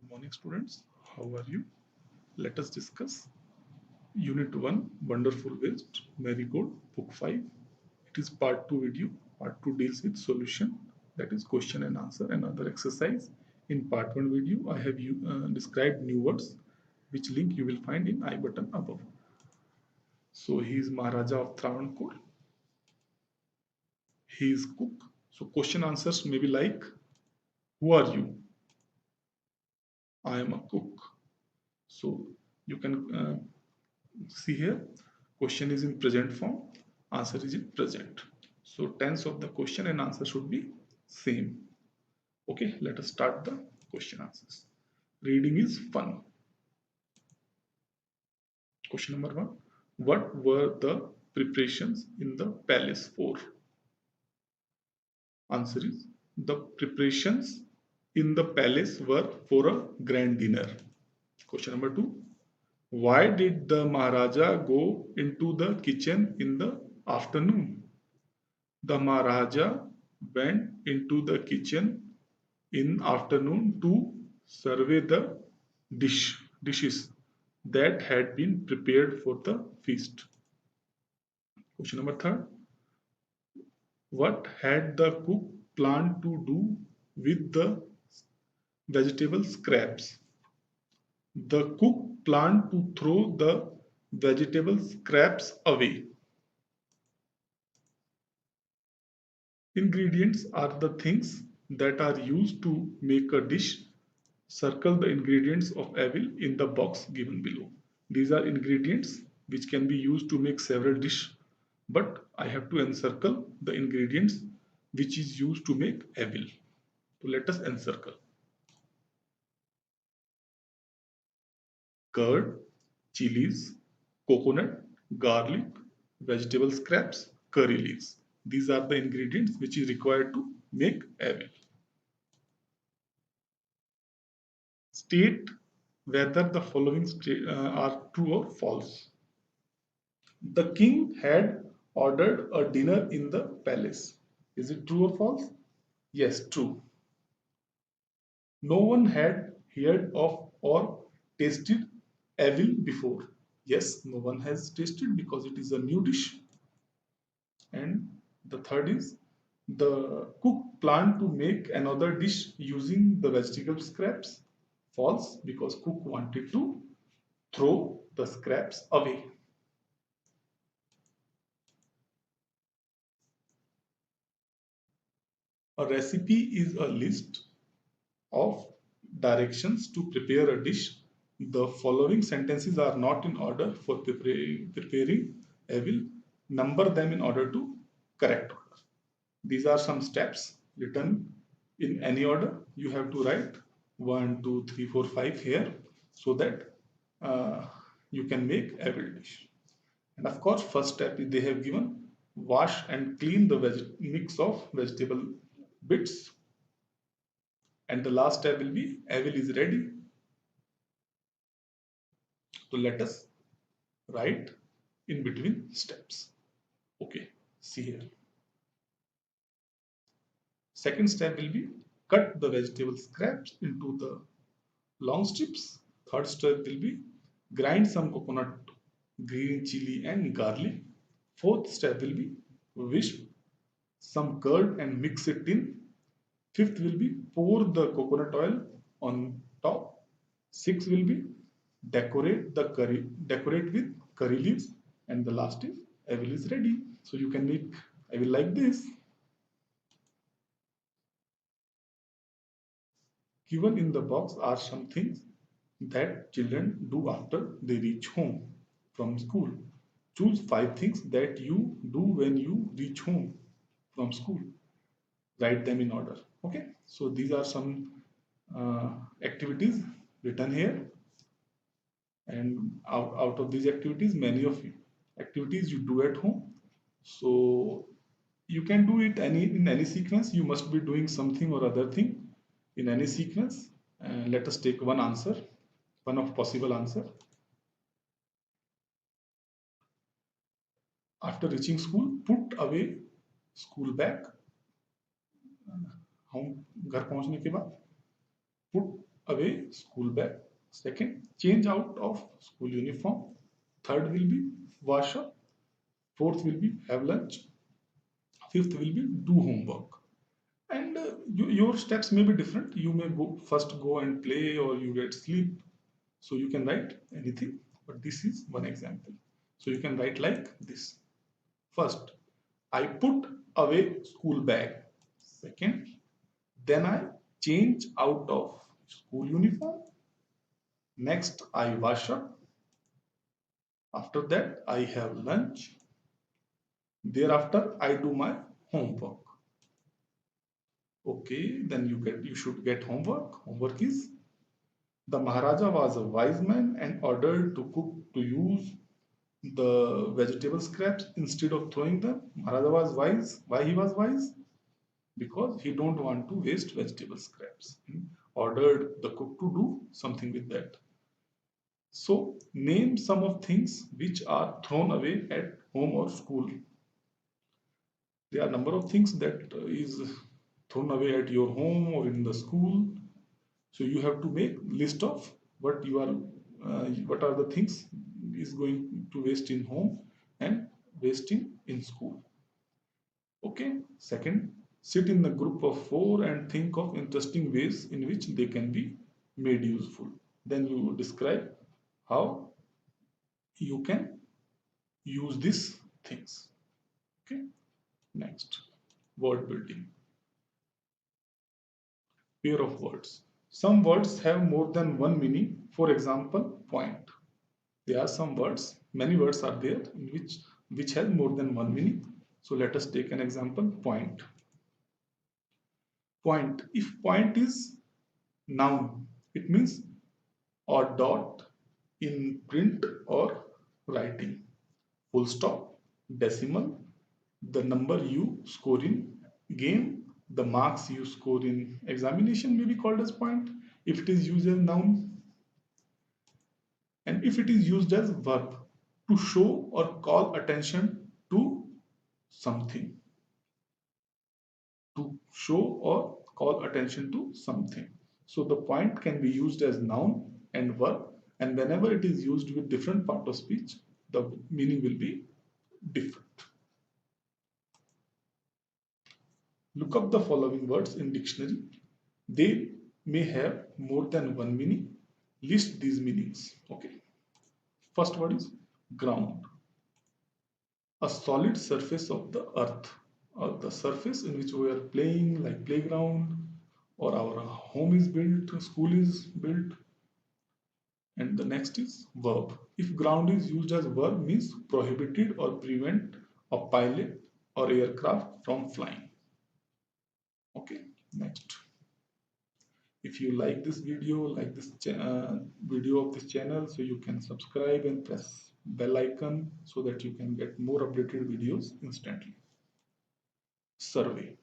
Morning students, how are you? Let us discuss Unit 1 Wonderful Waste Marigold Book 5. It is part 2 video. Part 2 deals with solution, that is question and answer and other exercise. In part 1 video I have described new words which link you will find in I button above. So he is Maharaja of Travancore. He is cook. So question answers may be like, who are you? I am a cook. So you can see here, question is in present form, answer is in present. So tense of the question and answer should be same. Okay, let us start the question answers. Reading is fun. Question number 1. What were the preparations in the palace for? Answer is, the preparations in the palace were for a grand dinner. Question number 2. Why did the Maharaja go into the kitchen in the afternoon? The Maharaja went into the kitchen in afternoon to survey the dishes that had been prepared for the feast. Question number 3. What had the cook planned to do with the vegetable scraps? The cook planned to throw the vegetable scraps away. Ingredients are the things that are used to make a dish. Circle the ingredients of evil in the box given below. These are ingredients which can be used to make several dishes, but I have to encircle the ingredients which is used to make evil. So let us encircle. Curd, chilies, coconut, garlic, vegetable scraps, curry leaves. These are the ingredients which is required to make evil. State whether the following are true or false. The king had ordered a dinner in the palace. Is it true or false? Yes, true. No one had heard of or tasted evil before. Yes, no one has tasted because it is a new dish. And the third is, the cook planned to make another dish using the vegetable scraps. False, because cook wanted to throw the scraps away. A recipe is a list of directions to prepare a dish. The following sentences are not in order for preparing. I will number them in order to correct order. These are some steps written in any order. You have to write 1, 2, 3, 4, 5 here so that you can make every dish. And of course, first step they have given, wash and clean the mix of vegetable bits, and the last step will be evil is ready. So let us write in between steps. Okay, see here. Second step will be cut the vegetable scraps into the long strips. Third step will be grind some coconut, green chili and garlic. Fourth step will be whisk some curd and mix it in. Fifth will be pour the coconut oil on top. Sixth will be decorate with curry leaves, and the last is evil is ready. So you can make evil like this. Given in the box are some things that children do after they reach home from school. Choose 5 things that you do when you reach home from school. Write them in order. Okay, so these are some activities written here, and out of these activities, many of activities you do at home. So you can do it in any sequence. You must be doing something or other thing in any sequence. Let us take one answer, one of possible answer. After reaching school, put away school bag. हम घर पहुंचने के बाद put away school bag. Second, change out of school uniform. Third will be wash up. Fourth will be have lunch. Fifth will be do homework. And your steps may be different. You may go and play, or you get sleep. So you can write anything, but this is one example. So you can write like this. First, I put away school bag. Second, then I change out of school uniform. Next, I wash up. After that, I have lunch. Thereafter, I do my homework. Okay, then you should get homework. Homework is: the Maharaja was a wise man and ordered to cook to use the vegetable scraps instead of throwing them. Maharaja was wise. Why he was wise? Because he don't want to waste vegetable scraps. He ordered the cook to do something with that. So name some of things which are thrown away at home or school. There are number of things that is thrown away at your home or in the school. So you have to make list of what are the things is going to waste in home and wasting in school. Okay. Second, sit in a group of four and think of interesting ways in which they can be made useful. Then you describe how you can use these things. Okay. Next, word building. Pair of words. Some words have more than one meaning. For example, point. There are some words, many words are there in which have more than one meaning. So let us take an example. Point. Point. If point is noun, it means or dot in print or writing. Full stop, decimal, the number you score in game, the marks you score in examination may be called as point if it is used as noun, and if it is used as verb to show or call attention to something, to show or call attention to something. So the point can be used as noun and verb, and whenever it is used with different part of speech, the meaning will be different. Look up the following words in dictionary. They may have more than one meaning. List these meanings. Okay. First word is ground. A solid surface of the earth, or the surface in which we are playing, like playground, or our home is built, school is built. And the next is verb. If ground is used as verb, means prohibited or prevent a pilot or aircraft from flying. Okay. Next. If you like this video, like this video of this channel, so you can subscribe and press bell icon so that you can get more updated videos instantly. Survey.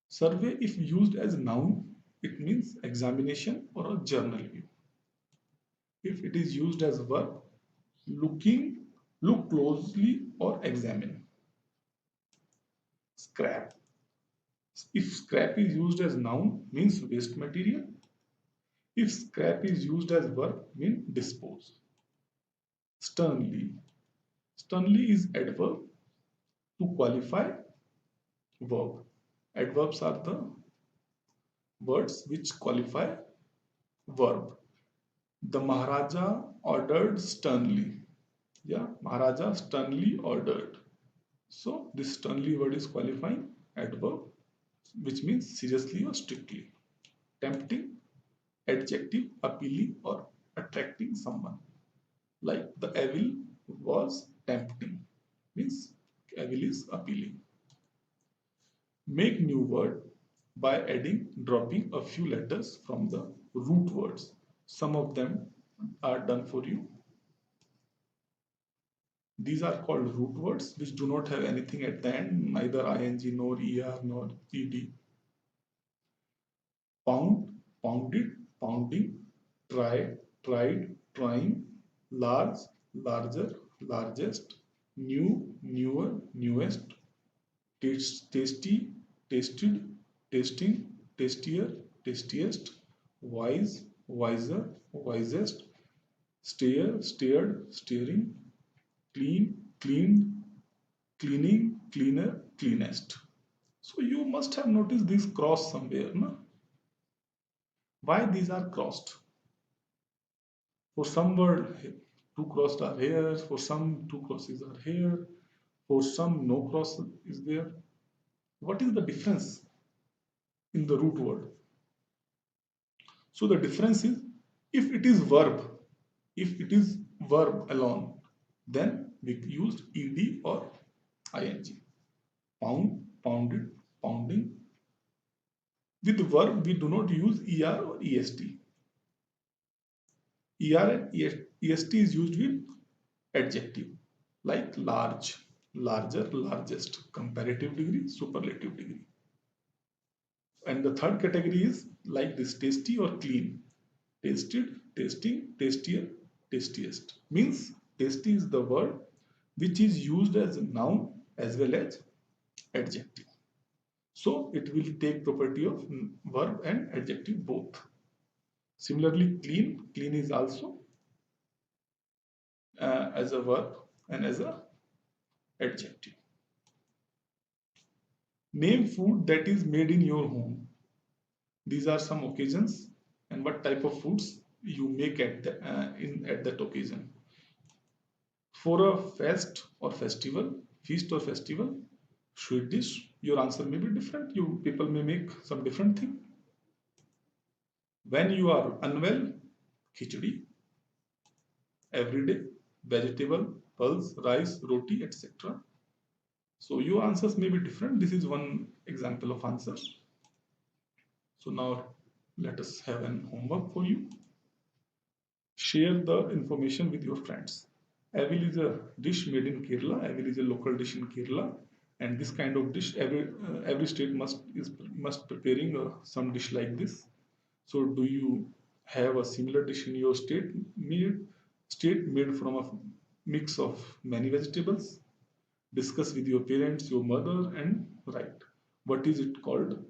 Survey, if used as noun, it means examination or a journal view. If it is used as verb, looking, look closely or examine. Scrap. If scrap is used as noun, means waste material. If scrap is used as verb, means dispose. Sternly. Sternly is adverb to qualify verb. Adverbs are the words which qualify verb. The Maharaja ordered sternly. Yeah, Maharaja sternly ordered. So this sternly word is qualifying adverb, which means seriously or strictly. Tempting, adjective, appealing or attracting someone. Like the evil was tempting, means evil is appealing. Make new word by dropping a few letters from the root words. Some of them are done for you. These are called root words which do not have anything at the end, neither ing nor er nor ed. Pound, pounded, pounding, try, tried, trying, large, larger, largest, new, newer, newest, tasty, tasted, tasting, tastier, tastiest, wise, wiser, wisest, stare, stared, steering, clean, cleaned, cleaning, cleaner, cleanest. So you must have noticed this cross somewhere, no? Why these are crossed? For some word, two crossed are here. For some, two crosses are here. For some, no cross is there. What is the difference in the root word? So the difference is, if it is verb, if it is verb alone, then we used ed or ing. Pound, pounded, pounding. With verb, we do not use er or est. Er and est is used with adjective, like large, larger, largest, comparative degree, superlative degree. And the third category is like this, tasty or clean. Tasted, tasting, tastier, tastiest. Means tasty is the word which is used as a noun as well as adjective. So it will take property of verb and adjective both. Similarly, clean, clean is also as a verb and as a adjective. Name food that is made in your home. These are some occasions and what type of foods you make at that occasion. For a feast or festival, sweet dish, your answer may be different. You people may make some different thing. When you are unwell, khichdi. Every day, vegetable, pulse, rice, roti, etc. So your answers may be different. This is one example of answer. So now let us have an homework for you. Share the information with your friends. Avil is a dish made in Kerala. Avil is a local dish in Kerala, and this kind of dish every state must preparing some dish like this. So, do you have a similar dish in your state made from a mix of many vegetables? Discuss with your parents, your mother, and write. What is it called?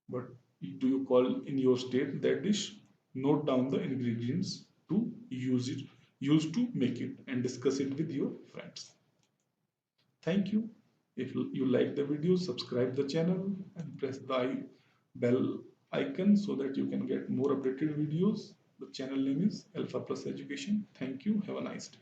What do you call in your state that dish? Note down the ingredients to use to make it, and discuss it with your friends. Thank you. If you like the video, subscribe the channel and press the bell icon so that you can get more updated videos. The channel name is Alpha Plus Education. Thank you. Have a nice day.